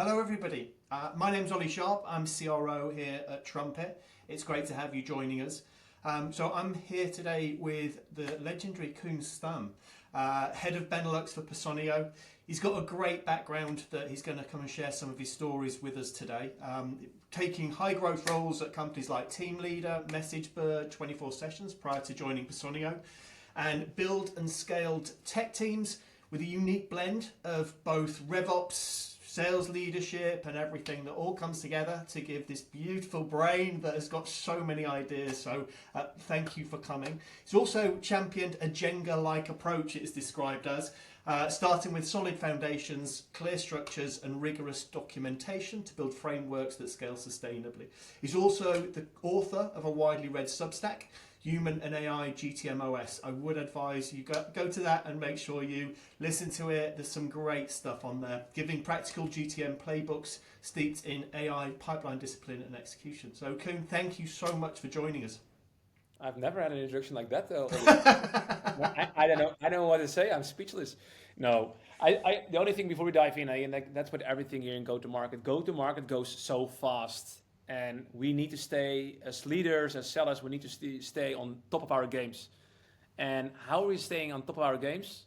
Hello everybody, my name's Ollie Sharpe, I'm CRO here at Trumpet. It's great to have you joining us. So I'm here today with the legendary Koen Stam, head of Benelux for Personio. He's got a great background that he's going to come and share some of his stories with us today. Taking high growth roles at companies like Team Leader, MessageBird, 24 Sessions prior to joining Personio, and build and scaled tech teams with a unique blend of both RevOps, sales leadership and everything that all comes together to give this beautiful brain that has got so many ideas. So thank you for coming. He's also championed a Jenga-like approach, it is described as, starting with solid foundations, clear structures and rigorous documentation to build frameworks that scale sustainably. He's also the author of a widely read Substack, Human and AI GTMOS. I would advise you go to that and make sure you listen to it. There's some great stuff on there, giving practical GTM playbooks steeped in AI, pipeline discipline and execution. So Koen, thank you so much for joining us. I've never had an introduction like that. I don't know. I don't know what to say. I'm speechless. No, the only thing before we dive in, and that's what everything here in go-to-market. Go-to-market goes so fast, and we need to stay as leaders, as sellers. We need to stay on top of our games. And how are we staying on top of our games?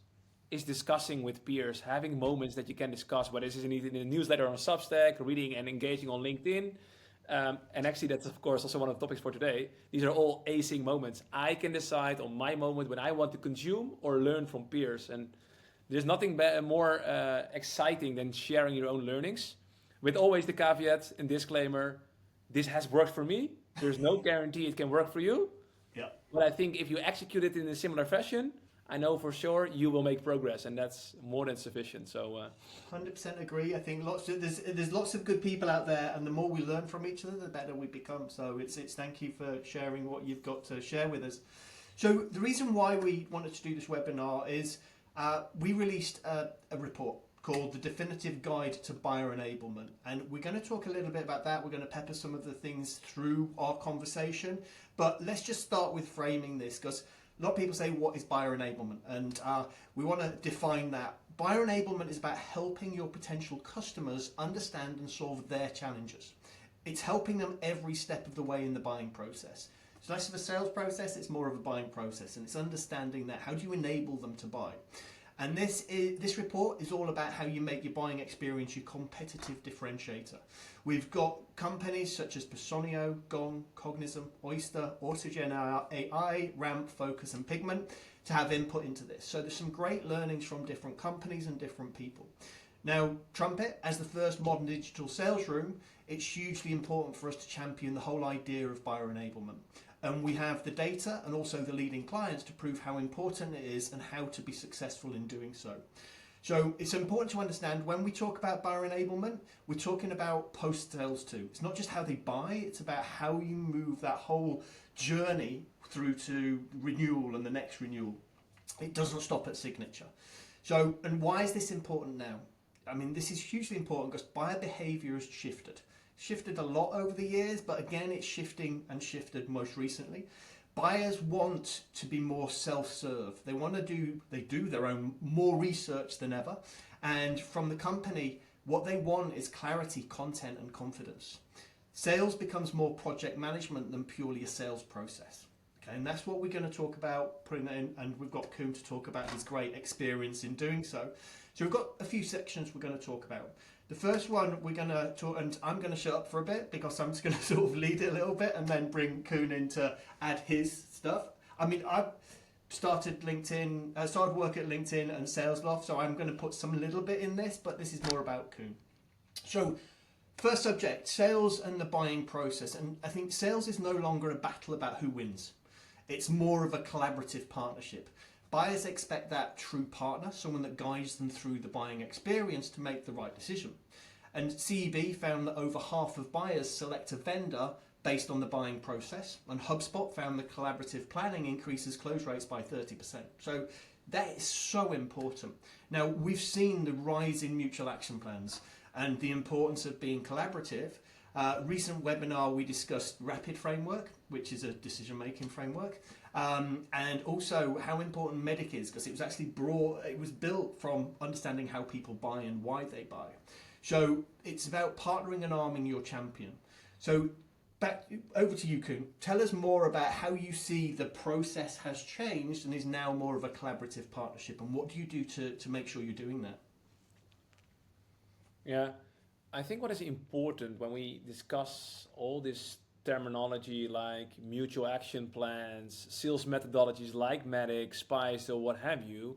Is discussing with peers, having moments that you can discuss, whether this is in a newsletter on Substack, reading and engaging on LinkedIn. And actually, that's of course also one of the topics for today. These are all async moments. I can decide on my moment when I want to consume or learn from peers. And there's nothing more exciting than sharing your own learnings, with always the caveat and disclaimer, this has worked for me. There's no guarantee it can work for you. Yeah. But I think if you execute it in a similar fashion, I know for sure you will make progress, and that's more than sufficient. So 100% agree. I think there's lots of good people out there, and the more we learn from each other, the better we become. So it's thank you for sharing what you've got to share with us. So the reason why we wanted to do this webinar is we released a report called The Definitive Guide to Buyer Enablement. And we're going to talk a little bit about that. We're going to pepper some of the things through our conversation. But let's just start with framing this, because a lot of people say, what is buyer enablement? And we want to define that. Buyer enablement is about helping your potential customers understand and solve their challenges. It's helping them every step of the way in the buying process. It's less of a sales process, it's more of a buying process, and it's understanding that. How do you enable them to buy? And this report is all about how you make your buying experience your competitive differentiator. We've got companies such as Personio, Gong, Cognizant, Oyster, Autogen AI, Ramp, Focus and Pigment to have input into this. So there's some great learnings from different companies and different people. Now, Trumpet, as the first modern digital sales room, it's hugely important for us to champion the whole idea of buyer enablement. And we have the data and also the leading clients to prove how important it is and how to be successful in doing so. So it's important to understand when we talk about buyer enablement, we're talking about post-sales too. It's not just how they buy, it's about how you move that whole journey through to renewal and the next renewal. It doesn't stop at signature. So, and why is this important now? I mean, this is hugely important because buyer behaviour has shifted a lot over the years, but again, it's shifting and shifted most recently. Buyers want to be more self-serve. They do their own more research than ever. And from the company, what they want is clarity, content, and confidence. Sales becomes more project management than purely a sales process. Okay, and that's what we're going to talk about, putting that in, and we've got Koen to talk about his great experience in doing so. So we've got a few sections we're going to talk about. The first one we're going to talk, and I'm going to shut up for a bit because I'm just going to sort of lead it a little bit and then bring Koen in to add his stuff. I mean, I've started work at LinkedIn and SalesLoft, so I'm going to put some little bit in this, but this is more about Koen. So first subject, sales and the buying process. And I think sales is no longer a battle about who wins. It's more of a collaborative partnership. Buyers expect that true partner, someone that guides them through the buying experience to make the right decision. And CEB found that over half of buyers select a vendor based on the buying process, and HubSpot found that collaborative planning increases close rates by 30%. So that is so important. Now, we've seen the rise in mutual action plans and the importance of being collaborative. Recent webinar, we discussed Rapid Framework, which is a decision-making framework, and also how important MEDDIC is, because it was built from understanding how people buy and why they buy. So it's about partnering and arming your champion. So back over to you, Koen. Tell us more about how you see the process has changed and is now more of a collaborative partnership, and what do you do to make sure you're doing that? Yeah, I think what is important when we discuss all this terminology like mutual action plans, sales methodologies like Medic, Spice, or what have you,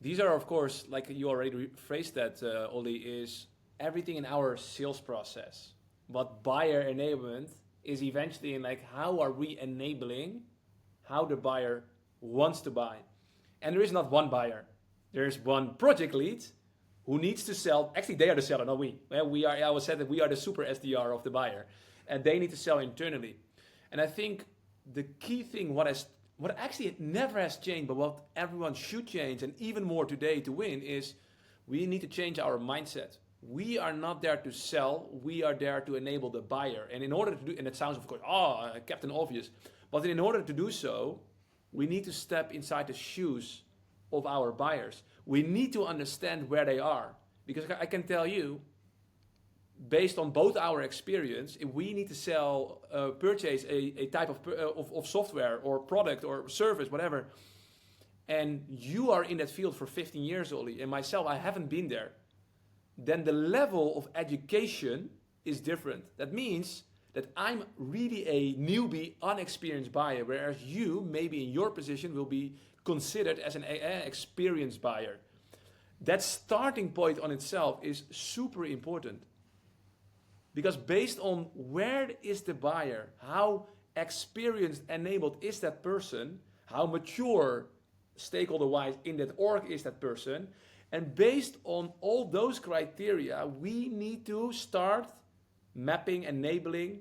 these are, of course, like you already phrased that, Ollie, is everything in our sales process. But buyer enablement is eventually in like how are we enabling how the buyer wants to buy. And there is not one buyer. There is one project lead who needs to sell. Actually, they are the seller, not we. We are. I always said that we are the super SDR of the buyer, and they need to sell internally. And I think the key thing, what actually it never has changed, but what everyone should change, and even more today to win, is we need to change our mindset. We are not there to sell. We are there to enable the buyer. And in order to do, and it sounds of course, Captain Obvious, but in order to do so, we need to step inside the shoes of our buyers. We need to understand where they are, because I can tell you, based on both our experience, if we need to purchase a type of software or product or service, whatever, and you are in that field for 15 years, Ollie, and myself, I haven't been there, then the level of education is different. That means that I'm really a newbie, unexperienced buyer, whereas you, maybe in your position, will be considered as an experienced buyer. That starting point on itself is super important. Because based on where is the buyer, how experienced, enabled is that person, how mature stakeholder-wise in that org is that person, and based on all those criteria, we need to start mapping, enabling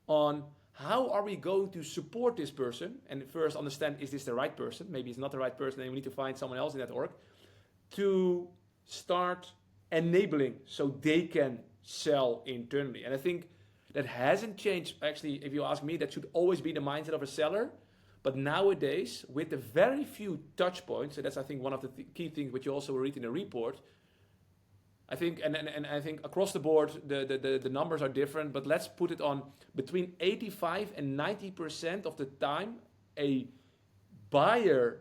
on how are we going to support this person, and first understand, is this the right person? Maybe it's not the right person, and we need to find someone else in that org, to start enabling so they can sell internally. And I think that hasn't changed. Actually, if you ask me, that should always be the mindset of a seller. But nowadays, with the very few touch points, and that's I think one of the key things which you also read in the report, I think, and I think across the board, the numbers are different, but let's put it on between 85 and 90% of the time, a buyer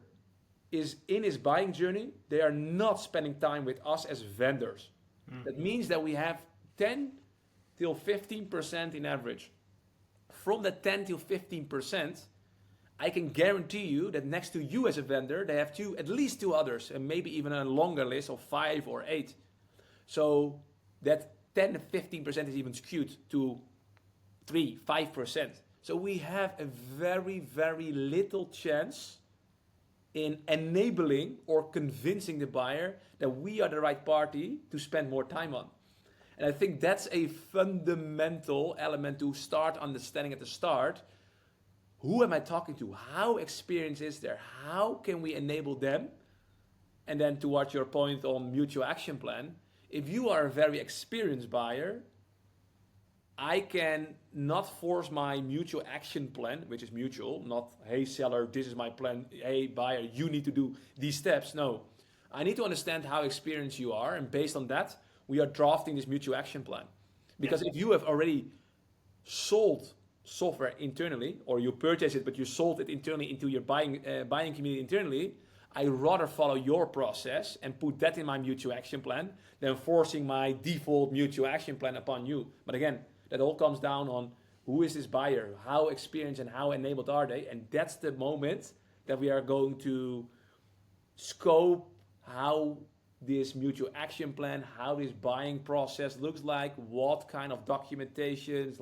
is in his buying journey, they are not spending time with us as vendors. That means that we have 10 till 15% in average. From that 10 till 15%, I can guarantee you that next to you as a vendor, they have at least two others, and maybe even a longer list of 5 or 8. So that 10 to 15% is even skewed to 3, 5%. So we have a very, very little chance in enabling or convincing the buyer that we are the right party to spend more time on. And I think that's a fundamental element to start understanding at the start. Who am I talking to? How experienced is there? How can we enable them? And then towards your point on mutual action plan, if you are a very experienced buyer, I can not force my mutual action plan, which is mutual, not, hey seller, this is my plan, hey buyer, you need to do these steps. No, I need to understand how experienced you are, and based on that, we are drafting this mutual action plan. Because if you have already sold software internally, or you purchase it, but you sold it internally into your buying community internally, I rather follow your process and put that in my mutual action plan than forcing my default mutual action plan upon you. But again, that all comes down on who is this buyer, how experienced and how enabled are they, and that's the moment that we are going to scope how this mutual action plan, how this buying process looks like, what kind of documentations,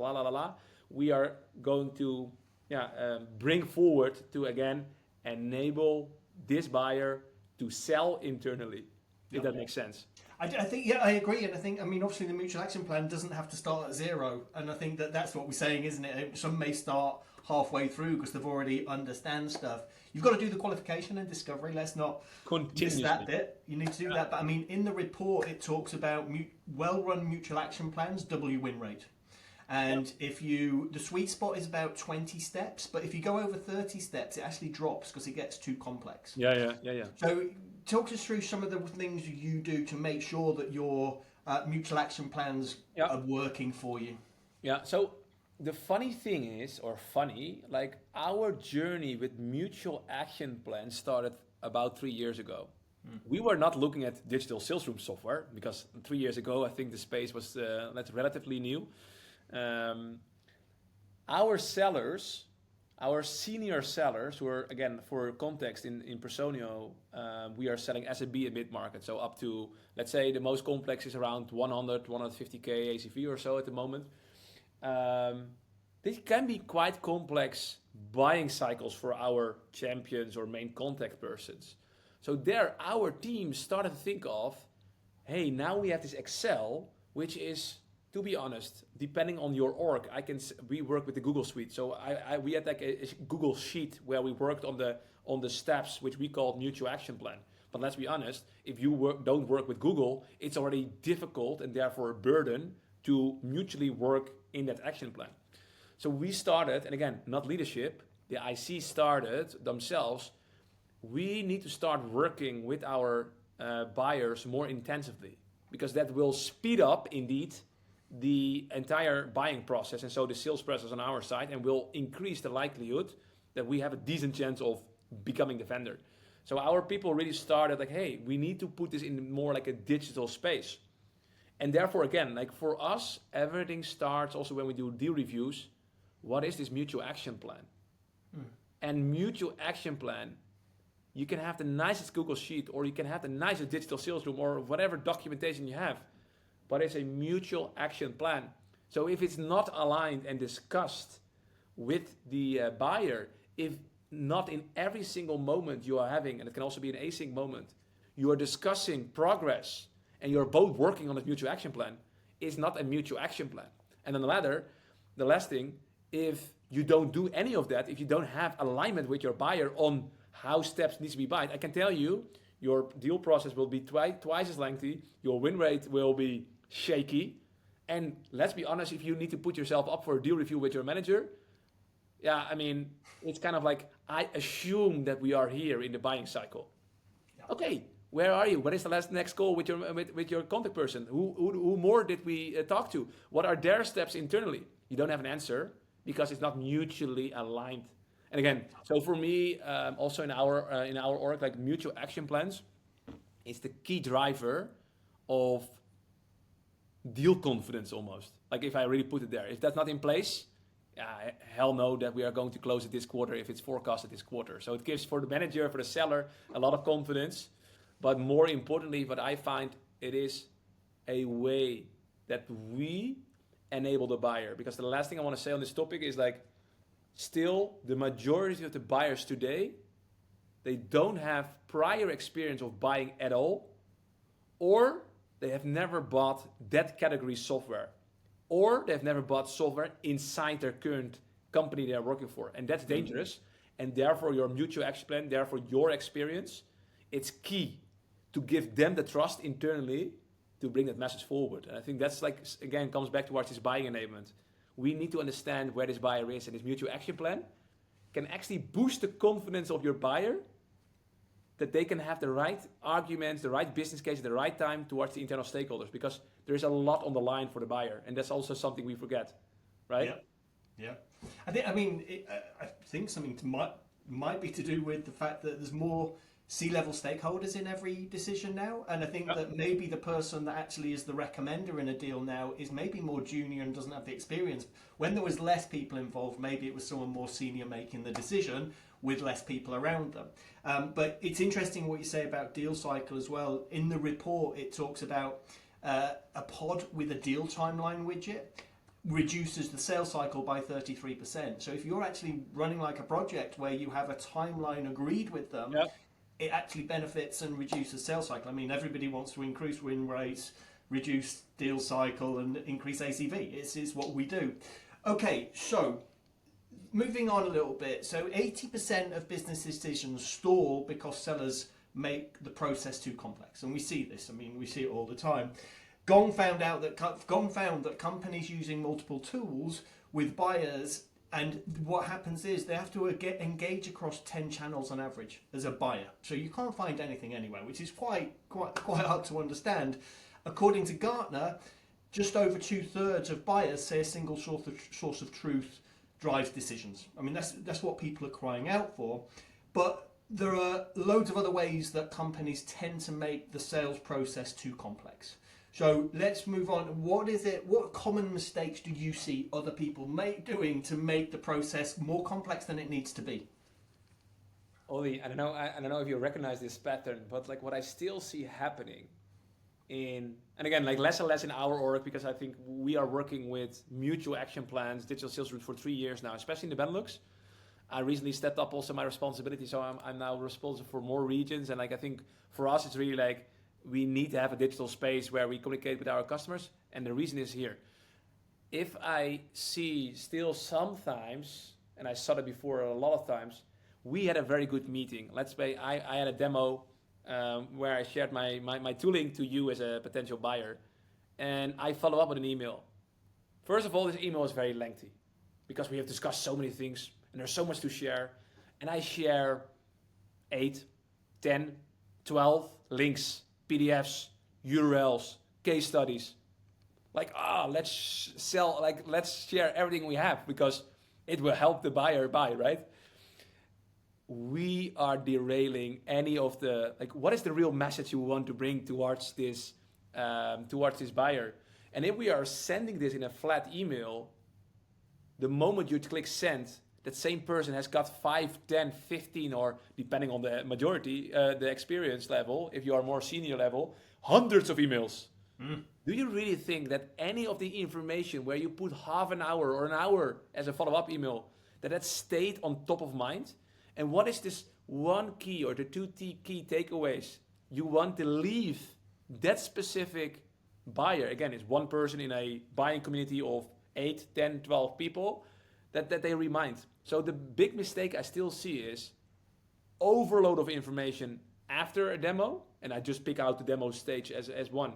we are going to bring forward to, again, enable this buyer to sell internally, if that makes sense. I think, I agree. And I think, obviously the mutual action plan doesn't have to start at 0. And I think that's what we're saying, isn't it? Some may start halfway through because they've already understand stuff. You've got to do the qualification and discovery. Let's not miss that bit. You need to do that. But in the report, it talks about well-run mutual action plans, double win rate. And the sweet spot is about 20 steps, but if you go over 30 steps, it actually drops because it gets too complex. Yeah. So talk us through some of the things you do to make sure that you're mutual action plans Yeah. are working for you. Yeah. So the funny thing is, or funny, like our journey with mutual action plans started about 3 years ago. We were not looking at digital sales room software because 3 years ago, I think the space was that's relatively new. Um, our sellers, our senior sellers, who are, again, for context, in Personio, we are selling SMB and mid-market. So up to, let's say, the most complex is around 100, 150K ACV or so at the moment. These can be quite complex buying cycles for our champions or main contact persons. So there, our team started to think of, hey, now we have this Excel, which is, to be honest, depending on your org, we work with the Google Suite. So we had like a Google sheet where we worked on the steps, which we called mutual action plan. But let's be honest, if you don't work with Google, it's already difficult and therefore a burden to mutually work in that action plan. So we started, and again, not leadership, the IC started themselves. We need to start working with our buyers more intensively, because that will speed up indeed the entire buying process, and so the sales process on our side, and will increase the likelihood that we have a decent chance of becoming the vendor. So our people really started like, hey, we need to put this in more like a digital space. And therefore, again, like for us, everything starts also when we do deal reviews. What is this mutual action plan? And mutual action plan, you can have the nicest Google Sheet, or you can have the nicest digital sales room, or whatever documentation you have, but it's a mutual action plan. So if it's not aligned and discussed with the buyer, if not in every single moment you are having, and it can also be an async moment, you are discussing progress, and you're both working on a mutual action plan, it's not a mutual action plan. And then the last thing, if you don't do any of that, if you don't have alignment with your buyer on how steps needs to be bought, I can tell you, your deal process will be twice as lengthy, your win rate will be shaky, and let's be honest, if you need to put yourself up for a deal review with your manager, yeah, I mean, it's kind of like, I assume that we are here in the buying cycle. Yeah. Okay, where are you? What is the next call with your contact person? Who more did we talk to? What are their steps internally? You don't have an answer because it's not mutually aligned. And again, so for me, also in our org, like mutual action plans, is the key driver of deal confidence almost. Like if I really put it there, if that's not in place, hell no that we are going to close it this quarter if it's forecasted this quarter. So it gives for the manager, for the seller, a lot of confidence. But more importantly, what I find, it is a way that we enable the buyer. Because the last thing I want to say on this topic is like, still the majority of the buyers today, they don't have prior experience of buying at all, or they have never bought that category software, or they've never bought software inside their current company they're working for. And that's dangerous. And therefore your mutual action plan, therefore your experience, it's key to give them the trust internally to bring that message forward. And I think that's like, again, comes back towards this buying enablement. We need to understand where this buyer is, and this mutual action plan can actually boost the confidence of your buyer that they can have the right arguments, the right business case at the right time towards the internal stakeholders, because there is a lot on the line for the buyer, and that's also something we forget, right? Yeah. I think something might be to do with the fact that there's more C-level stakeholders in every decision now, and I think that maybe the person that actually is the recommender in a deal now is maybe more junior and doesn't have the experience. When there was less people involved, maybe it was someone more senior making the decision with less people around them. But it's interesting what you say about deal cycle as well. In the report, it talks about a pod with a deal timeline widget reduces the sales cycle by 33%. So if you're actually running like a project where you have a timeline agreed with them, it actually benefits and reduces sales cycle. I mean, everybody wants to increase win rates, reduce deal cycle, and increase ACV. It's what we do. Okay, so moving on a little bit. So 80% of business decisions stall because sellers make the process too complex. And we see this. I mean, we see it all the time. Gong found that companies using multiple tools with buyers, and what happens is they have to engage across 10 channels on average as a buyer. So you can't find anything anywhere, which is quite hard to understand. according to Gartner, just over 2/3 of buyers say a single source of truth drives decisions. I mean, that's what people are crying out for. But there are loads of other ways that companies tend to make the sales process too complex. So let's move on. What common mistakes do you see other people doing to make the process more complex than it needs to be? Ollie, I don't know if you recognize this pattern, but like what I still see happening and again, like less and less in our org, because I think we are working with mutual action plans, digital sales route for 3 years now, especially in the Benelux. I recently stepped up also my responsibility, so I'm now responsible for more regions. And like I think for us, it's really like we need to have a digital space where we communicate with our customers. And the reason is here. If I see still sometimes, and I saw that before a lot of times, we had a very good meeting. Let's say I had a demo where I shared my tooling to you as a potential buyer, and I follow up with an email. First of all, this email is very lengthy because we have discussed so many things and there's so much to share, and I share 8, 10, 12 links, PDFs, URLs, case studies. Like, let's share everything we have because it will help the buyer buy, right? We are derailing any of the, like, what is the real message you want to bring towards this buyer? And if we are sending this in a flat email, the moment you click send, that same person has got 5, 10, 15, or depending on the majority, the experience level, if you are more senior level, hundreds of emails. Do you really think that any of the information where you put half an hour or an hour as a follow-up email, that stayed on top of mind? And what is this one key or the two key takeaways you want to leave that specific buyer? Again, it's one person in a buying community of 8, 10, 12 people that they remind. So the big mistake I still see is overload of information after a demo, and I just pick out the demo stage as one.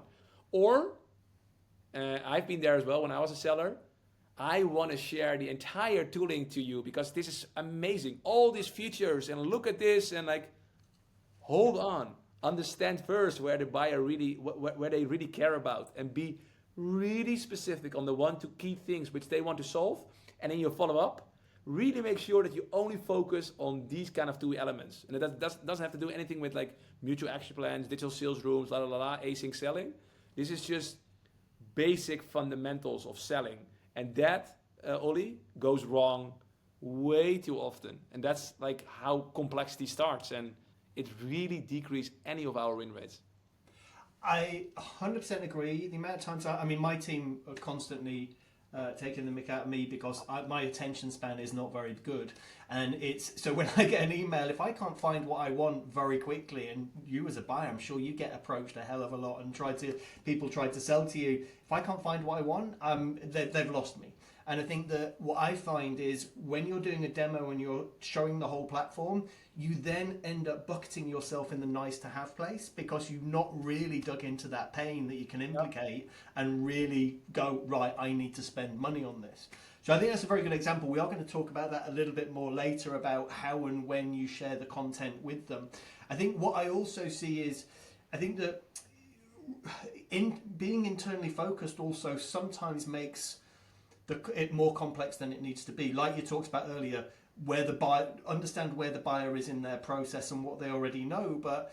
Or, I've been there as well when I was a seller, I want to share the entire tooling to you because this is amazing. All these features, and look at this, and like, hold on. Understand first where the buyer really, where they really care about, and be really specific on the 1 to key things which they want to solve. And in your follow-up, really make sure that you only focus on these kind of 2 elements. And it doesn't have to do anything with like mutual action plans, digital sales rooms, async selling. This is just basic fundamentals of selling. And that, Ollie, goes wrong way too often. And that's like how complexity starts. And it really decreases any of our win rates. I 100% agree. The amount of times, my team are constantly taking the mick out of me because my attention span is not very good. And so when I get an email, if I can't find what I want very quickly, and you as a buyer, I'm sure you get approached a hell of a lot and people try to sell to you. If I can't find what I want, they've lost me. And I think that what I find is when you're doing a demo and you're showing the whole platform, you then end up bucketing yourself in the nice to have place because you've not really dug into that pain that you can implicate and really go, right, I need to spend money on this. So I think that's a very good example. We are going to talk about that a little bit more later about how and when you share the content with them. I think what I also see is, I think that being internally focused also sometimes makes it more complex than it needs to be. Like you talked about earlier, understand where the buyer is in their process and what they already know. But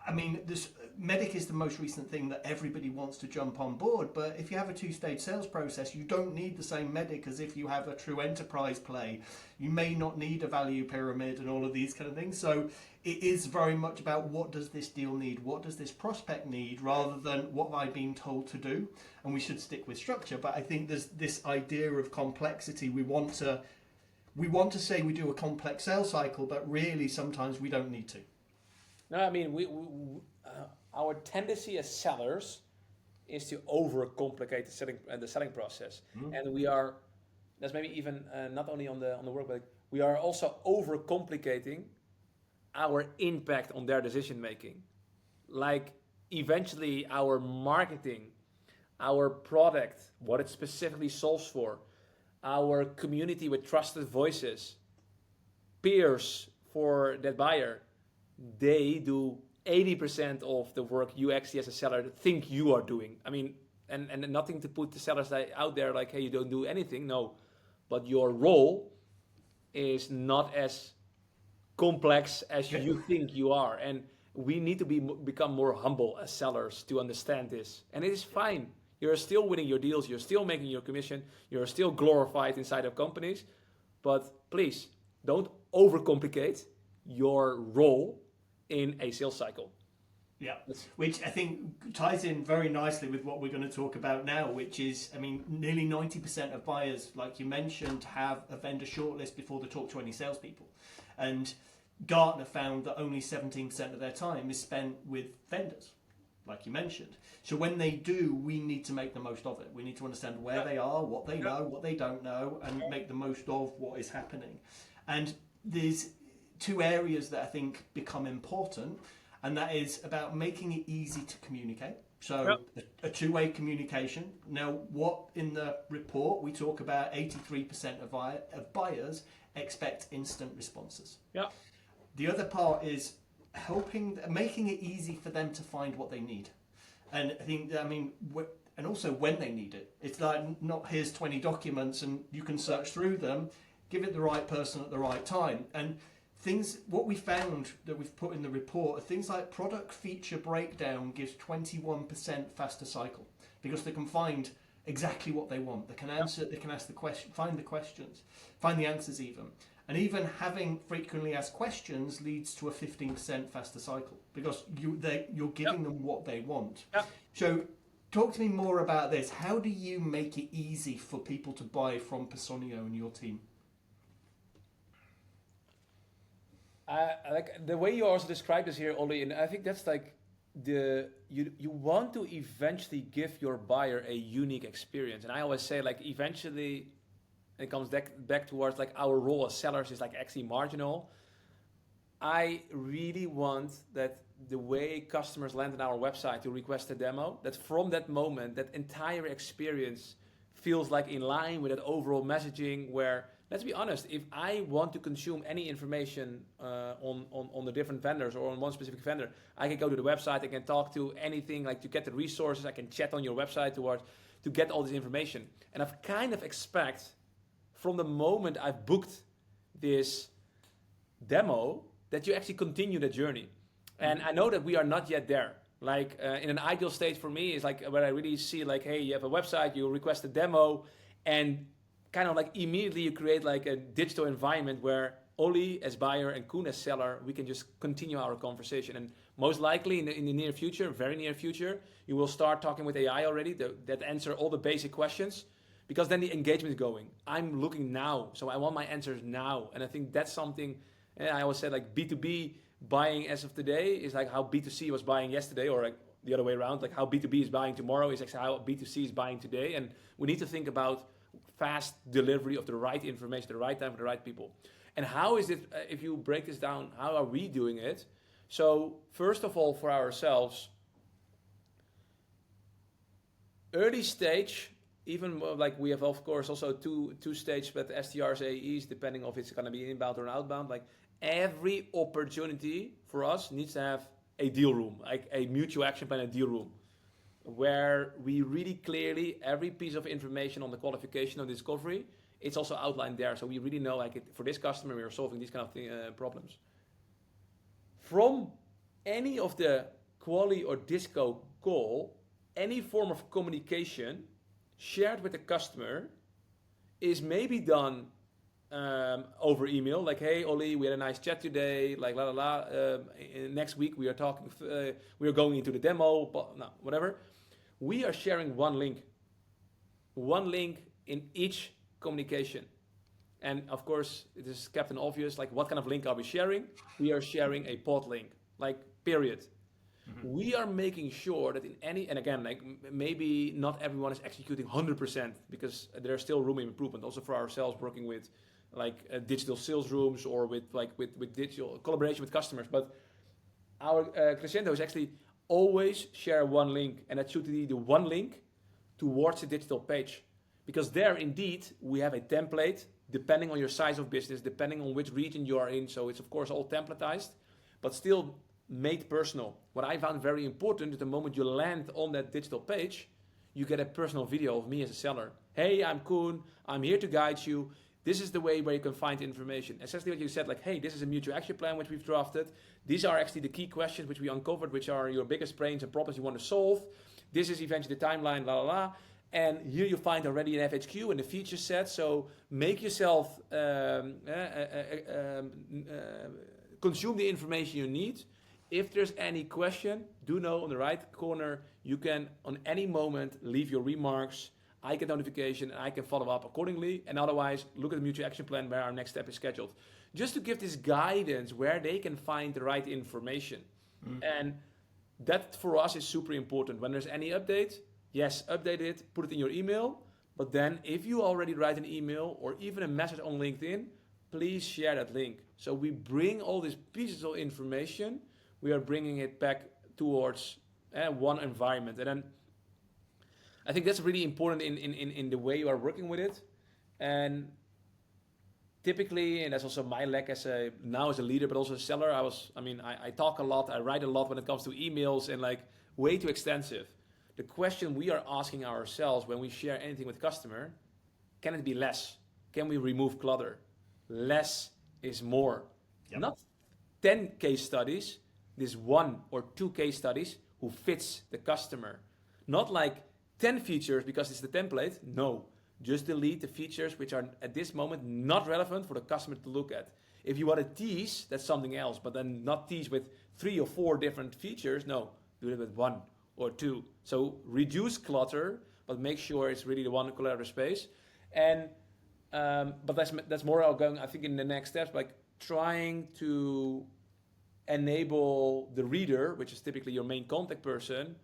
I mean, this Medic is the most recent thing that everybody wants to jump on board. But if you have a 2-stage sales process, you don't need the same Medic as if you have a true enterprise play. You may not need a value pyramid and all of these kind of things. So it is very much about what does this deal need? What does this prospect need? Rather than what have I been told to do? And we should stick with structure. But I think there's this idea of complexity. We want to say we do a complex sales cycle, but really sometimes we don't need to. No, I mean, our tendency as sellers is to overcomplicate the selling process, and we are. That's maybe even not only on the work, but we are also overcomplicating our impact on their decision making. Like eventually, our marketing, our product, what it specifically solves for, our community with trusted voices, peers for that buyer, they do 80% of the work you actually as a seller think you are doing. I mean, and nothing to put the sellers out there like, hey, you don't do anything. No, but your role is not as complex as you think you are. And we need to become more humble as sellers to understand this. And it is fine. You're still winning your deals. You're still making your commission. You're still glorified inside of companies. But please, don't overcomplicate your role in a sales cycle. Yeah, which I think ties in very nicely with what we're going to talk about now, which is, I mean, nearly 90% of buyers, like you mentioned, have a vendor shortlist before they talk to any salespeople. And Gartner found that only 17% of their time is spent with vendors, like you mentioned. So when they do, we need to make the most of it. We need to understand where they are, what they know, what they don't know, and make the most of what is happening. And there's two areas that I think become important, and that is about making it easy to communicate. So a two-way communication. Now, what in the report we talk about 83% of buyers expect instant responses. Yeah. The other part is making it easy for them to find what they need. And I think, I mean, and also when they need it. It's like, not here's 20 documents and you can search through them, give it the right person at the right time. And what we found that we've put in the report are things like product feature breakdown gives 21% faster cycle, because they can find exactly what they want. They can answer, they can ask the question, find the questions, find the answers even. And even having frequently asked questions leads to a 15% faster cycle, because you're giving them what they want. So talk to me more about this. How do you make it easy for people to buy from Personio and your team? Like the way you also described this here, Ollie, and I think that's like you want to eventually give your buyer a unique experience. And I always say, like, eventually it comes back towards like our role as sellers is like actually marginal. I really want that the way customers land on our website to request a demo, that from that moment, that entire experience feels like in line with that overall messaging where, let's be honest, if I want to consume any information on the different vendors or on one specific vendor, I can go to the website, I can talk to anything, like to get the resources, I can chat on your website to get all this information. And I kind of expect from the moment I've booked this demo that you actually continue the journey. And I know that we are not yet there. Like in an ideal state for me is like where I really see like, hey, you have a website, you request a demo, and kind of like immediately you create like a digital environment where Ollie as buyer and Koen as seller, we can just continue our conversation. And most likely in the near future, very near future, you will start talking with AI already that answer all the basic questions, because then the engagement is going. I'm looking now, so I want my answers now. And I think that's something, and I always said like B2B buying as of today is like how B2C was buying yesterday, or like the other way around, like how B2B is buying tomorrow is actually how B2C is buying today. And we need to think about fast delivery of the right information, the right time for the right people. And how is it, if you break this down, how are we doing it? So first of all, for ourselves, early stage, even like we have of course also two stage with SDRs, AEs, depending if it's going to be inbound or outbound. Like every opportunity for us needs to have a deal room, like a mutual action plan, a deal room, where we really clearly, every piece of information on the qualification of discovery, it's also outlined there. So we really know, like, for this customer, we are solving these kind of problems. From any of the quali or disco call, any form of communication shared with the customer is maybe done over email, like, hey, Ollie, we had a nice chat today, like, la la la. Next week we are talking, we are going into the demo, but no, whatever. We are sharing one link in each communication. And of course, it is Captain Obvious, like, what kind of link are we sharing? We are sharing a pod link, like, period. Mm-hmm. We are making sure that in any, and again, like, maybe not everyone is executing 100%, because there's still room in improvement, also for ourselves working with like digital sales rooms or with digital collaboration with customers. But our crescendo is actually always share one link, and that should be the one link towards the digital page, because there indeed we have a template depending on your size of business, depending on which region you are in. So it's of course all templatized, but still made personal. What I found very important is the moment you land on that digital page, you get a personal video of me as a seller. Hey, I'm Koen. I'm here to guide you. This is the way where you can find information. Essentially what you said, like, hey, this is a mutual action plan which we've drafted. These are actually the key questions which we uncovered, which are your biggest pains and problems you want to solve. This is eventually the timeline, la la la. And here you find already an FHQ and the feature set. So make yourself consume the information you need. If there's any question, do know on the right corner, you can on any moment leave your remarks. I get notification and I can follow up accordingly. And otherwise, look at the mutual action plan where our next step is scheduled. Just to give this guidance where they can find the right information. And that for us is super important. When there's any update, yes, update it, put it in your email. But then if you already write an email or even a message on LinkedIn, please share that link. So we bring all these pieces of information, we are bringing it back towards one environment. And then I think that's really important in the way you are working with it. And typically, and that's also my lack as a leader, but also a seller, I talk a lot, I write a lot when it comes to emails and like way too extensive. The question we are asking ourselves when we share anything with customer, can it be less? Can we remove clutter? Less is more. Yep. Not 10 case studies, this 1 or 2 case studies who fits the customer. Not like 10 features because it's the template. No, just delete the features which are at this moment not relevant for the customer to look at. If you want to tease, that's something else, but then not tease with 3 or 4 different features. No, do it with 1 or 2. So reduce clutter, but make sure it's really the one collaborative space. And but that's more going, I think, in the next steps, like trying to enable the reader, which is typically your main contact person,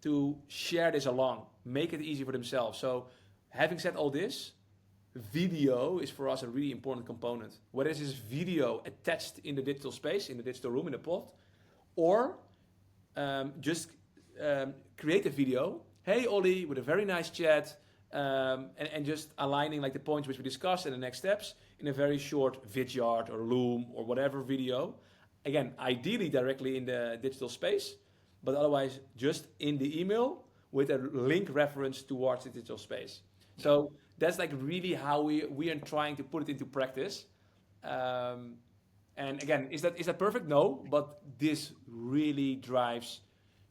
to share this along, make it easy for themselves. So having said all this, video is for us a really important component. Whether this is video attached in the digital space, in the digital room, in the pod, or just create a video. Hey, Ollie, with a very nice chat, and just aligning like the points which we discussed and the next steps in a very short Vidyard or Loom or whatever video. Again, ideally directly in the digital space, but otherwise just in the email with a link reference towards the digital space. So that's like really how we are trying to put it into practice. And again, is that perfect? No, but this really drives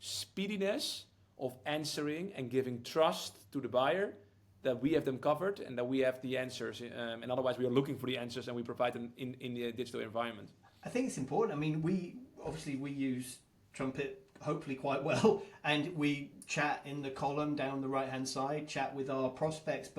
speediness of answering and giving trust to the buyer that we have them covered and that we have the answers. And otherwise we are looking for the answers and we provide them in the digital environment. I think it's important. I mean, we use Trumpet hopefully quite well, and we chat in the column down the right hand side, chat with our prospects.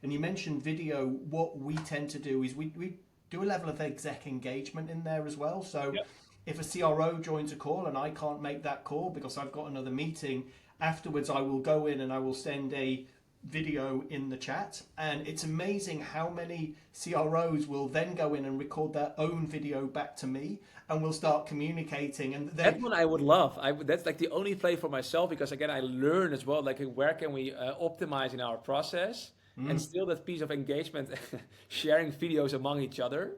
And you mentioned video. What we tend to do is we do a level of exec engagement in there as well. So yep. If a CRO joins a call and I can't make that call because I've got another meeting, afterwards I will go in and I will send a video in the chat. And it's amazing how many CROs will then go in and record their own video back to me, and we'll start communicating. And that one I would love. That's like the only play for myself, because again I learn as well, like where can we optimize in our process and still that piece of engagement, sharing videos among each other.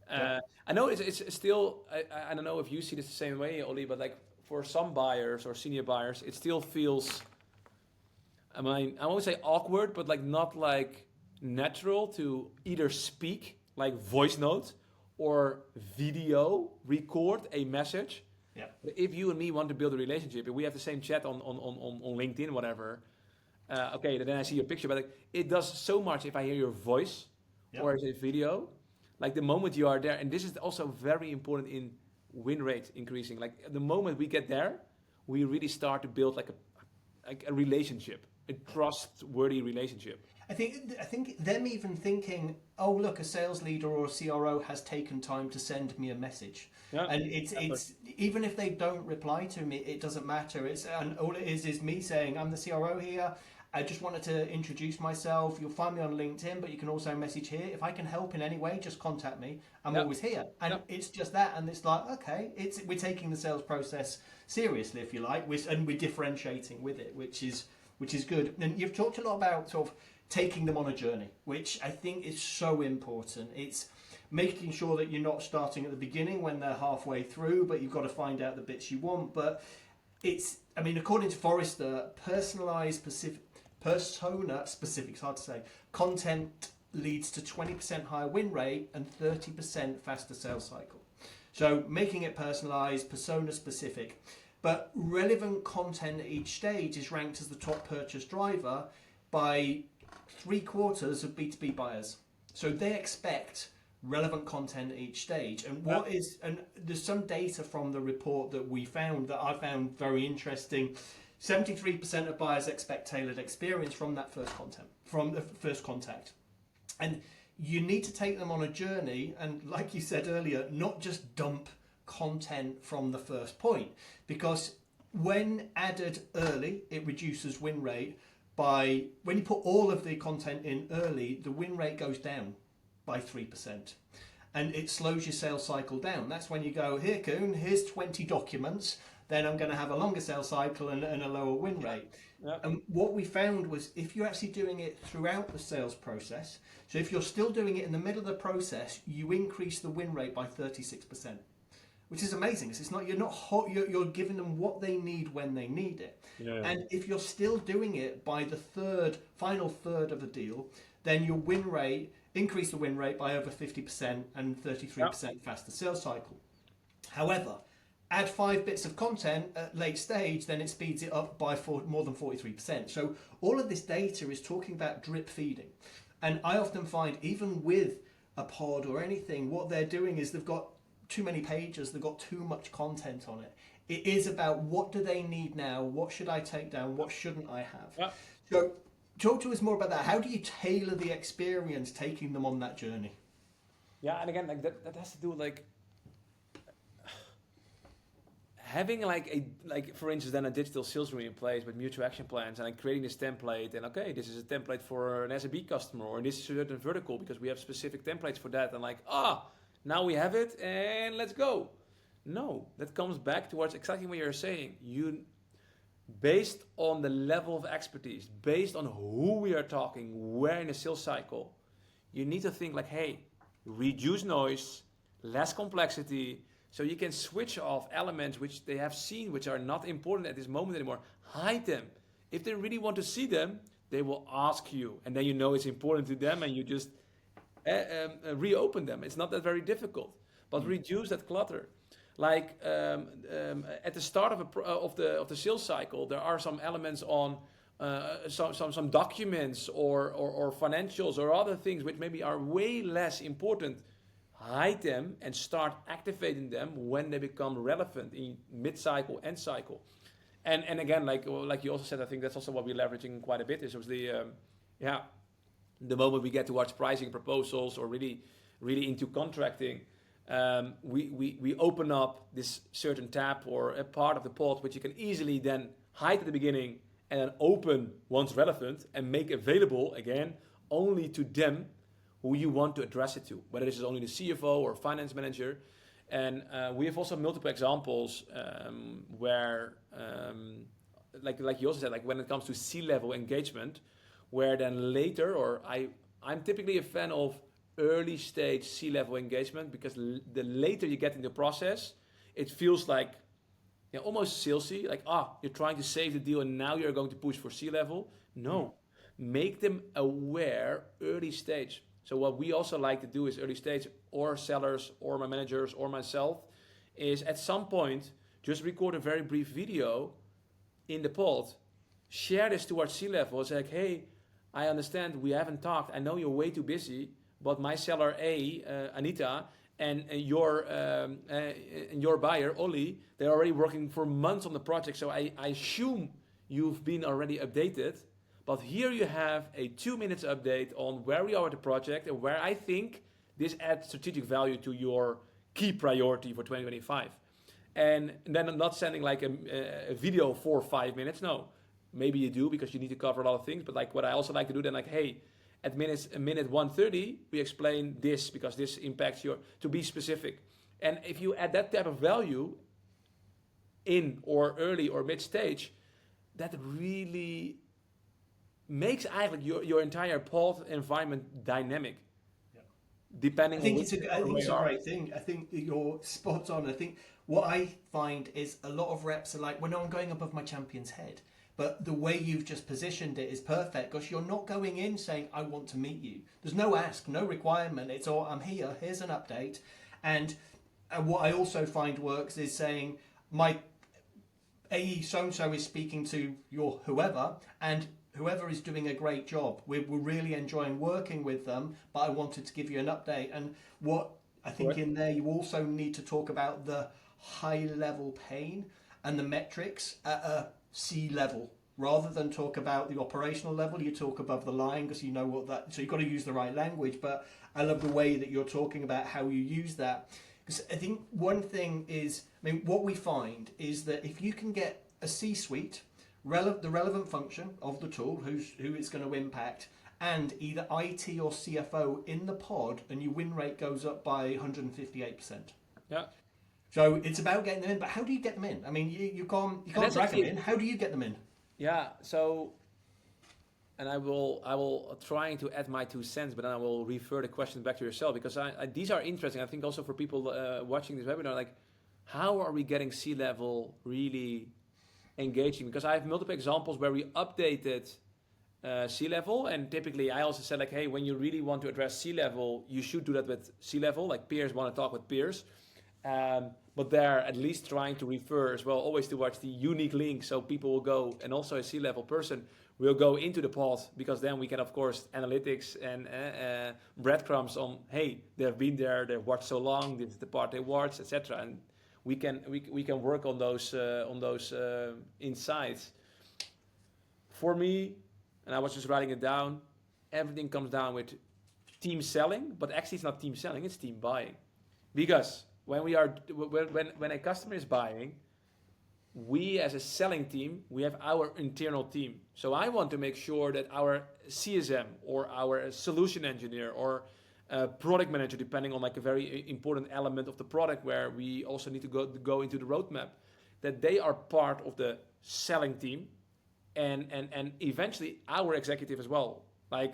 Yeah. I know it's still, I don't know if you see this the same way, Ollie, but like for some buyers or senior buyers, it still feels, I mean, I won't say awkward, but like not like natural to either speak like voice note or video record a message. Yeah. If you and me want to build a relationship, if we have the same chat on LinkedIn, whatever, okay, then I see your picture, but like, it does so much if I hear your voice or a video. Like the moment you are there, and this is also very important in win rate increasing. Like the moment we get there, we really start to build like a relationship, a trustworthy relationship. I think them even thinking, oh look, a sales leader or a CRO has taken time to send me a message, and it's even if they don't reply to me, it doesn't matter. And all it is me saying, I'm the CRO here. I just wanted to introduce myself. You'll find me on LinkedIn, but you can also message here. If I can help in any way, just contact me. I'm always here. And it's just that. And it's like, okay, we're taking the sales process seriously, if you like, and we're differentiating with it, which is good. And you've talked a lot about sort of taking them on a journey, which I think is so important. It's making sure that you're not starting at the beginning when they're halfway through, but you've got to find out the bits you want. But it's, I mean, according to Forrester, personalised persona specific, it's hard to say, content leads to 20% higher win rate and 30% faster sales cycle. So making it personalised, persona specific. But relevant content at each stage is ranked as the top purchase driver by 3/4 of B2B buyers. So they expect relevant content at each stage. And and there's some data from the report that we found that I found very interesting. 73% of buyers expect tailored experience from that from the first contact. And you need to take them on a journey, and like you said earlier, not just dump content from the first point, because when added early, it reduces win rate by, when you put all of the content in early, the win rate goes down by 3%. And it slows your sales cycle down. That's when you go, here, Koen, here's 20 documents, then I'm going to have a longer sales cycle and a lower win rate. Yeah. And what we found was, if you're actually doing it throughout the sales process, so if you're still doing it in the middle of the process, you increase the win rate by 36%, which is amazing. It's not, you're giving them what they need when they need it. Yeah. And if you're still doing it by the final third of the deal, then your win rate, increase the win rate by over 50% and 33% faster sales cycle. However, add 5 bits of content at late stage, then it speeds it up by more than 43%. So all of this data is talking about drip feeding. And I often find, even with a pod or anything, what they're doing is they've got too many pages, they've got too much content on it. It is about, what do they need now? What should I take down? What shouldn't I have? Yeah. So talk to us more about that. How do you tailor the experience taking them on that journey? Yeah, and again, like that has to do with like having like for instance then a digital sales room in place with mutual action plans, and like creating this template, and okay, this is a template for an SMB customer, or this is a certain vertical because we have specific templates for that, and like now we have it and let's go. No, that comes back towards exactly what you're saying. You, based on the level of expertise, based on who we are talking, where in the sales cycle, you need to think like, hey, reduce noise, less complexity, so you can switch off elements which they have seen, which are not important at this moment anymore. Hide them. If they really want to see them, they will ask you, and then you know it's important to them, and you just reopen them. It's not that very difficult, but reduce that clutter. Like at the start of the sales cycle, there are some elements on some documents or financials or other things which maybe are way less important. Hide them and start activating them when they become relevant in mid-cycle, end cycle. And again, like you also said, I think that's also what we're leveraging quite a bit, is obviously, the moment we get towards pricing proposals or really into contracting, we open up this certain tab or a part of the pod which you can easily then hide at the beginning and then open once relevant and make available again only to them who you want to address it to, whether this is only the CFO or finance manager. And we have also multiple examples where, like you also said, like when it comes to C-level engagement, where then later, or I'm typically a fan of early stage C-level engagement, because the later you get in the process, it feels like almost salesy, like you're trying to save the deal and now you're going to push for C-level. No, make them aware early stage. So what we also like to do is early stage, or sellers or my managers or myself, is at some point just record a very brief video in the pod, share this towards C-level. It's like, hey, I understand we haven't talked. I know you're way too busy, but my seller A, Anita, and your buyer, Ollie, they're already working for months on the project. So I assume you've been already updated. But here you have a 2 minutes update on where we are at the project and where I think this adds strategic value to your key priority for 2025. And then I'm not sending like a video for 5 minutes. No, maybe you do because you need to cover a lot of things. But like what I also like to do then, like, hey, at minute 1:30, we explain this because this impacts to be specific. And if you add that type of value in or early or mid stage, that really makes actually your entire pod environment dynamic. Yeah. depending on which I think way it's you a are. great thing. I think that you're spot on. I think what I find is a lot of reps are like, well, no, I'm going above my champion's head. But the way you've just positioned it is perfect because you're not going in saying, I want to meet you. There's no ask, no requirement. It's all, I'm here, here's an update. And what I also find works is saying, my AE so-and-so is speaking to your whoever, and whoever is doing a great job. We're really enjoying working with them, but I wanted to give you an update. And what I think Correct. in there, you also need to talk about the high-level pain and the metrics at a C level. Rather than talk about the operational level, you talk above the line because you know what that. So you've got to use the right language. But I love the way that you're talking about how you use that. Because I think one thing is, I mean, what we find is that if you can get a C-suite, the relevant function of the tool, who it's going to impact, and either IT or CFO in the pod, and your win rate goes up by 158%. Yeah. So it's about getting them in, but how do you get them in? I mean, you And can't that's drag them actually, in. How do you get them in? yeah. So, and I will trying to add my 2 cents, but then I will refer the question back to yourself because these are interesting. I think also for people watching this webinar, like, how are we getting C-level really engaging? Because I have multiple examples where we updated C-level, and typically I also said like, hey, when you really want to address C-level, you should do that with C-level. Like peers want to talk with peers, but they're at least trying to refer as well always towards the unique link, so people will go, and also a C-level person will go into the pod because then we can of course analytics and breadcrumbs on, hey, they've been there, they've watched so long, this is the part they watched, etc. And we can work on those insights. For me, and I was just writing it down, everything comes down with team selling, but actually it's not team selling, it's team buying. Because when a customer is buying, we as a selling team, we have our internal team. So I want to make sure that our CSM or our solution engineer or product manager, depending on like a very important element of the product where we also need to go into the roadmap, that they are part of the selling team, and eventually our executive as well. Like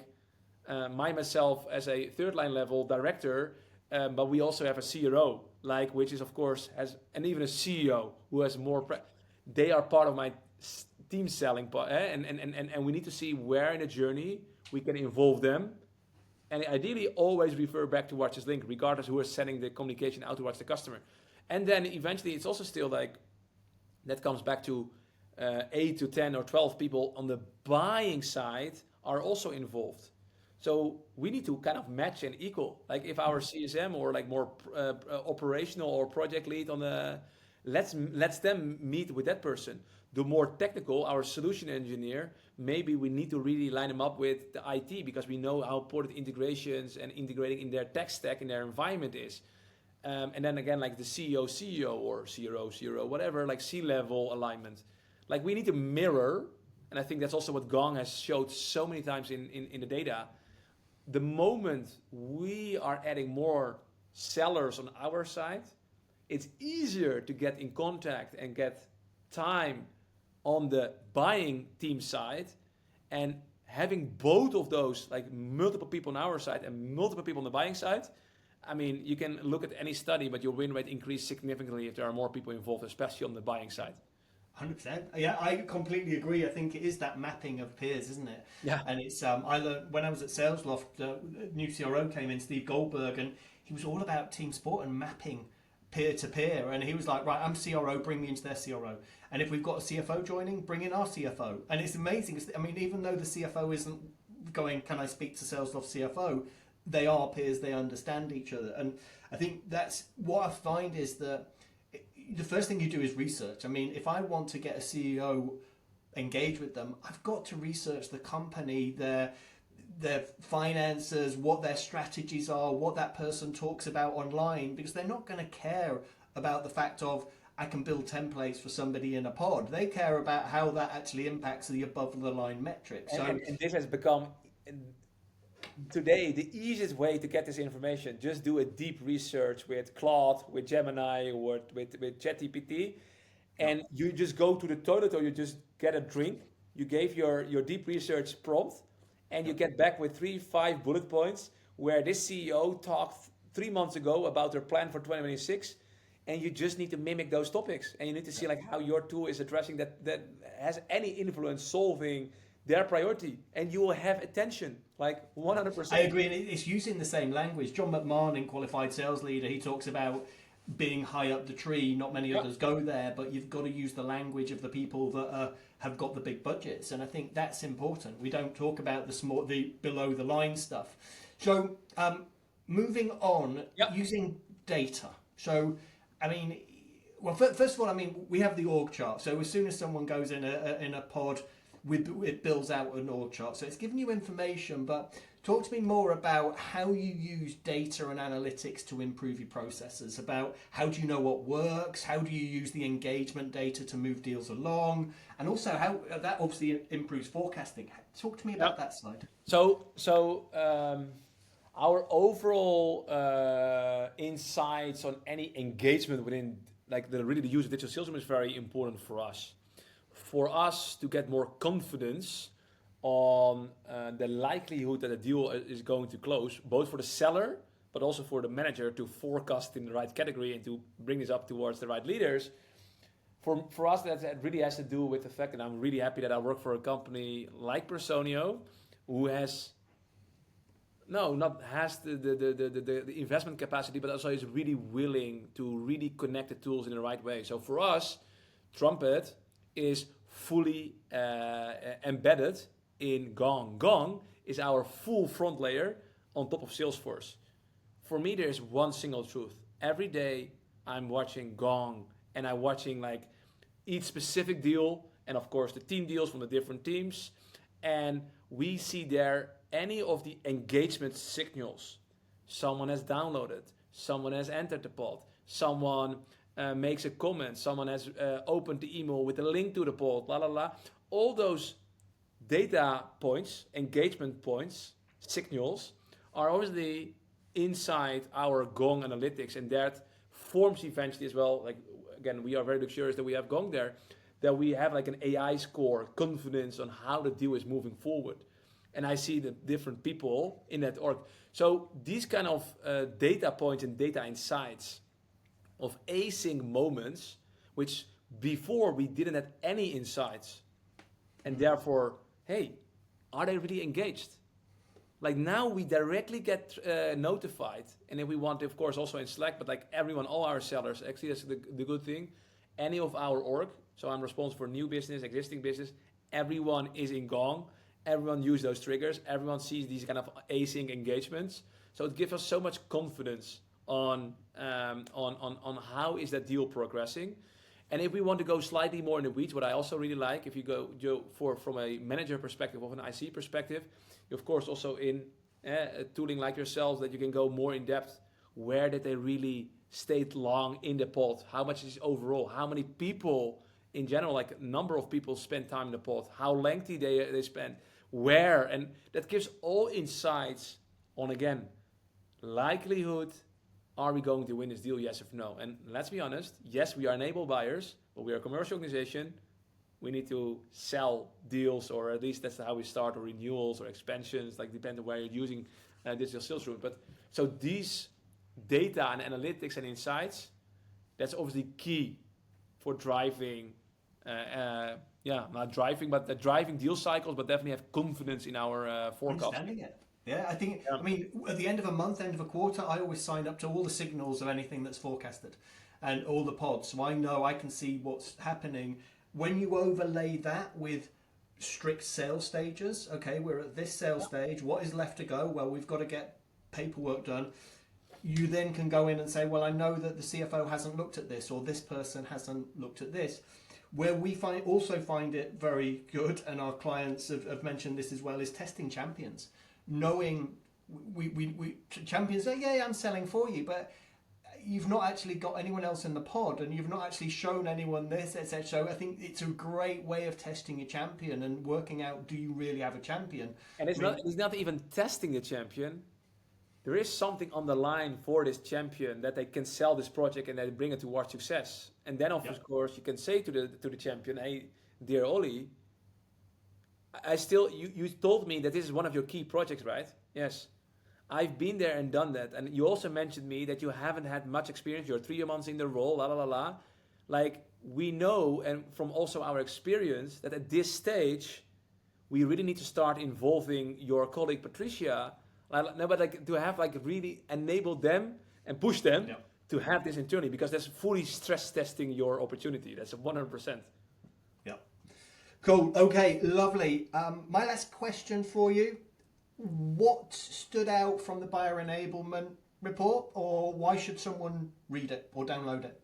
myself as a third line level director, but we also have a CRO, like which is of course has, and even a CEO who has more. They are part of my team selling part, and we need to see where in the journey we can involve them, and ideally always refer back towards this link, regardless who is sending the communication out towards the customer. And then eventually it's also still like that comes back to 8 to 10 or 12 people on the buying side are also involved. So we need to kind of match and equal. Like if our CSM or like more operational or project lead on the, let's them meet with that person. The more technical, our solution engineer, maybe we need to really line them up with the IT because we know how important integrations and integrating in their tech stack in their environment is. And then again, like the CEO or CRO, whatever, like C-level alignment. Like we need to mirror, and I think that's also what Gong has showed so many times in the data. The moment we are adding more sellers on our side, it's easier to get in contact and get time on the buying team side, and having both of those, like multiple people on our side and multiple people on the buying side. I mean, you can look at any study, but your win rate increases significantly if there are more people involved, especially on the buying side. 100%. Yeah, I completely agree. I think it is that mapping of peers, isn't it? Yeah. And it's I learned when I was at SalesLoft, new CRO came in, Steve Goldberg, and he was all about team sport and mapping peer to peer. And he was like, right, I'm CRO, bring me into their CRO. And if we've got a CFO joining, bring in our CFO. And it's amazing. I mean, even though the CFO isn't going, can I speak to SalesLoft CFO? They are peers. They understand each other. And I think that's what I find is that the first thing you do is research. I mean, if I want to get a CEO engaged with them, I've got to research the company, their finances, what their strategies are, what that person talks about online, because they're not going to care about the fact of I can build templates for somebody in a pod. They care about how that actually impacts the above the line metrics. So And this has become today the easiest way to get this information. Just do a deep research with Claude, with Gemini, or with ChatGPT, and you just go to the toilet or you just get a drink. You gave your deep research prompt, and you get back with 3, 5 bullet points where this CEO talked 3 months ago about their plan for 2026, and you just need to mimic those topics, and you need to see like how your tool is addressing that has any influence solving their priority, and you will have attention like 100%. I agree, and it's using the same language. John McMahon, in Qualified Sales Leader, he talks about being high up the tree. Not many others go there, but you've got to use the language of the people that have got the big budgets, and I think that's important. We don't talk about the below the line stuff. So moving on, using data. So I mean, well, first of all, I mean, we have the org chart. So as soon as someone goes in a pod, it builds out an org chart. So it's giving you information, but talk to me more about how you use data and analytics to improve your processes. About how do you know what works? How do you use the engagement data to move deals along? And also how that obviously improves forecasting. Talk to me about that side. So our overall insights on any engagement within like the use of digital sales is very important for us. For us to get more confidence on the likelihood that a deal is going to close, both for the seller, but also for the manager to forecast in the right category and to bring this up towards the right leaders. For us, that really has to do with the fact that I'm really happy that I work for a company like Personio, who has the investment capacity, but also is really willing to really connect the tools in the right way. So for us, Trumpet is fully embedded in Gong. Gong is our full front layer on top of Salesforce. For me, there's one single truth. Every day I'm watching Gong and I'm watching like each specific deal and of course the team deals from the different teams. And we see there any of the engagement signals. Someone has downloaded, someone has entered the pod, someone makes a comment, someone has opened the email with a link to the pod, all those data points, engagement points, signals are obviously inside our Gong analytics, and that forms eventually as well, like again, we are very luxurious that we have Gong there, that we have like an AI score, confidence on how the deal is moving forward. And I see the different people in that org. So these kind of data points and data insights of async moments, which before we didn't have any insights, and therefore, hey, are they really engaged? Like now we directly get notified, and if we want, of course, also in Slack, but like everyone, all our sellers, actually that's the good thing, any of our org, so I'm responsible for new business, existing business, everyone is in Gong, everyone uses those triggers, everyone sees these kind of async engagements, so it gives us so much confidence on how is that deal progressing. And if we want to go slightly more in the weeds, what I also really like, if you go from a manager perspective, of an IC perspective, you of course also in tooling like yourselves that you can go more in depth. Where did they really stay long in the pod? How much is overall? How many people in general, like number of people spend time in the pod? How lengthy they spend? Where? And that gives all insights on, again, likelihood. Are we going to win this deal, yes or no? And let's be honest, yes, we are enable buyers, but we are a commercial organization. We need to sell deals, or at least that's how we start, or renewals or expansions, like depend on where you're using digital sales route. But so these data and analytics and insights, that's obviously key for driving, not driving, but driving deal cycles, but definitely have confidence in our forecast. Understanding it. Yeah, I think, I mean, at the end of a month, end of a quarter, I always sign up to all the signals of anything that's forecasted and all the pods. So I know I can see what's happening. When you overlay that with strict sales stages, okay, we're at this sales stage, what is left to go? Well, we've got to get paperwork done. You then can go in and say, well, I know that the CFO hasn't looked at this, or this person hasn't looked at this. Where we also find it very good, and our clients have mentioned this as well, is testing champions. Knowing we champions say, yeah, I'm selling for you, but you've not actually got anyone else in the pod, and you've not actually shown anyone this, etc. So I think it's a great way of testing your champion and working out, do you really have a champion? And it's not even testing the champion. There is something on the line for this champion that they can sell this project and they bring it towards success. And then of course you can say to the champion, hey, dear Ollie, you told me that this is one of your key projects, right? Yes. I've been there and done that. And you also mentioned me that you haven't had much experience. You're 3 months in the role, la la la la. Like, we know, and from also our experience, that at this stage, we really need to start involving your colleague Patricia. No, but like to have like really enable them and push them to have this internally, because that's fully stress testing your opportunity. That's 100%. Yeah. Cool. Okay. Lovely. My last question for you: what stood out from the buyer enablement report, or why should someone read it or download it?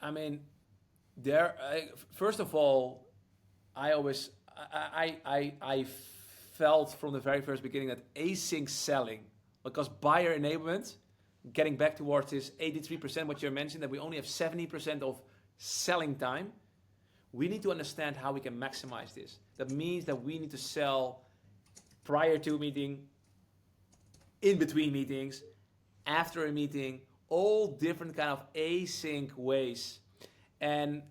I mean, first of all, I felt from the very first beginning that async selling, because buyer enablement, getting back towards this 83%, what you mentioned, that we only have 70% of selling time, we need to understand how we can maximize this. That means that we need to sell prior to a meeting, in between meetings, after a meeting, all different kind of async ways. And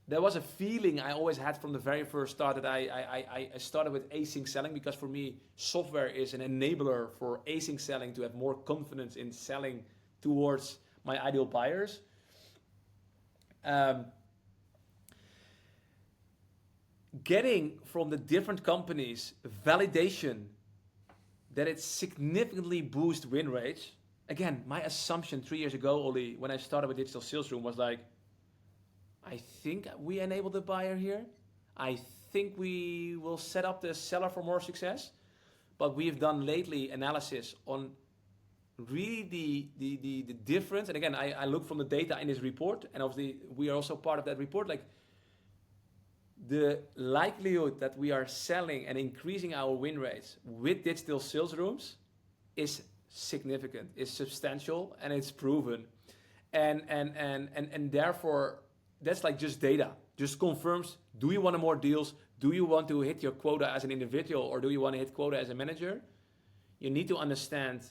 there was a feeling I always had from the very first start that I started with async selling, because for me, software is an enabler for async selling to have more confidence in selling towards my ideal buyers. Getting from the different companies validation that it significantly boosts win rates. Again, my assumption 3 years ago, Ollie, when I started with Digital Sales Room, was like, I think we enabled the buyer here. I think we will set up the seller for more success. But we've done lately analysis on really the difference. And again, I look from the data in this report, and obviously we are also part of that report. Like, the likelihood that we are selling and increasing our win rates with digital sales rooms is significant, is substantial, and it's proven. And therefore, that's like just data. Just confirms, do you want more deals? Do you want to hit your quota as an individual, or do you want to hit quota as a manager? You need to understand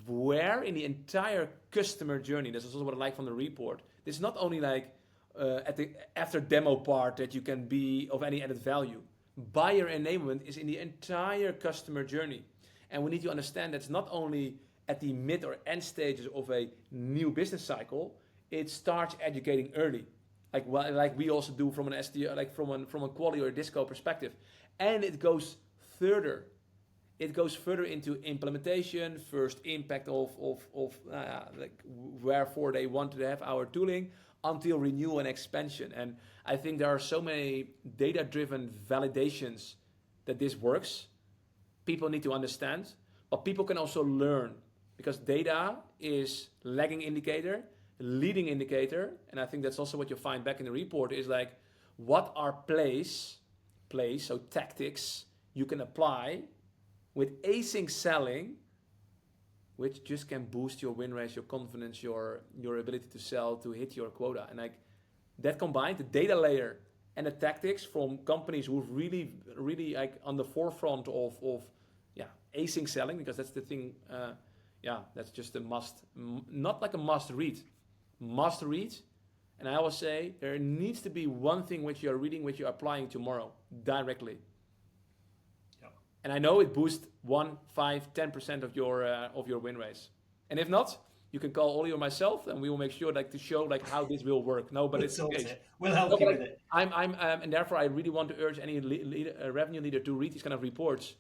where in the entire customer journey, this is also what I like from the report. It's not only like at the after demo part that you can be of any added value. Buyer enablement is in the entire customer journey. And we need to understand that's not only at the mid or end stages of a new business cycle, it starts educating early. Like we also do from an SDR, like from a quality or a disco perspective. And it goes further. It goes further into implementation, first impact of like wherefore they want to have our tooling, until renewal and expansion. And I think there are so many data-driven validations that this works. People need to understand, but people can also learn, because data is lagging indicator, leading indicator, and I think that's also what you find back in the report is like, what are plays, so tactics you can apply with async selling, which just can boost your win rates, your confidence, your ability to sell, to hit your quota. And like that combined, the data layer and the tactics from companies who've really like on the forefront of async selling, because that's the thing, that's just a must, not like a must read. And I always say there needs to be one thing which you're reading, which you're applying tomorrow directly. And I know it boosts 1, 5, 10% of your win rates. And if not, you can call Ollie or myself, and we will make sure to show how this will work. No, but it's the case. We'll help you with it. And therefore I really want to urge any revenue leader to read these kind of reports.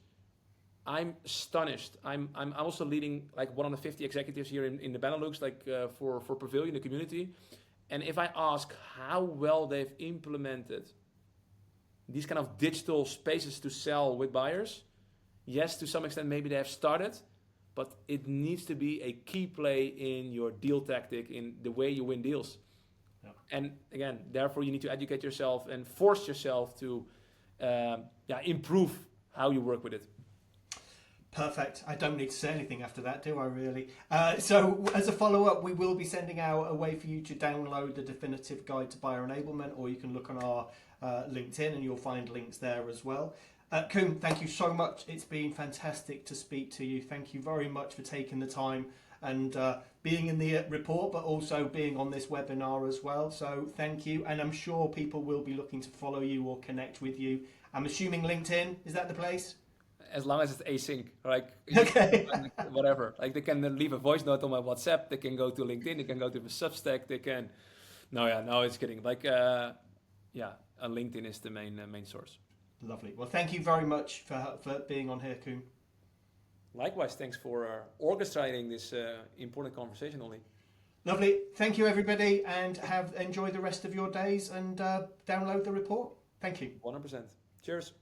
I'm astonished. I'm also leading like 150 executives here in the Benelux, for Pavilion, the community. And if I ask how well they've implemented these kind of digital spaces to sell with buyers, yes, to some extent maybe they have started, but it needs to be a key play in your deal tactic, in the way you win deals. Yeah. And again, therefore you need to educate yourself and force yourself to improve how you work with it. Perfect. I don't need to say anything after that, do I really? So as a follow-up, we will be sending out a way for you to download the definitive guide to buyer enablement, or you can look on our LinkedIn and you'll find links there as well. Koen, thank you so much. It's been fantastic to speak to you. Thank you very much for taking the time and being in the report, but also being on this webinar as well. So thank you. And I'm sure people will be looking to follow you or connect with you. I'm assuming LinkedIn, is that the place? as long as it's async, like Okay. whatever. Like they can leave a voice note on my WhatsApp. They can go to LinkedIn. They can go to the Substack. They can. No, it's kidding. Like LinkedIn is the main source. Lovely. Well, thank you very much for being on here, Koen. Likewise, thanks for orchestrating this important conversation, Ollie. Lovely. Thank you, everybody, and enjoy the rest of your days and download the report. Thank you. 100%. Cheers.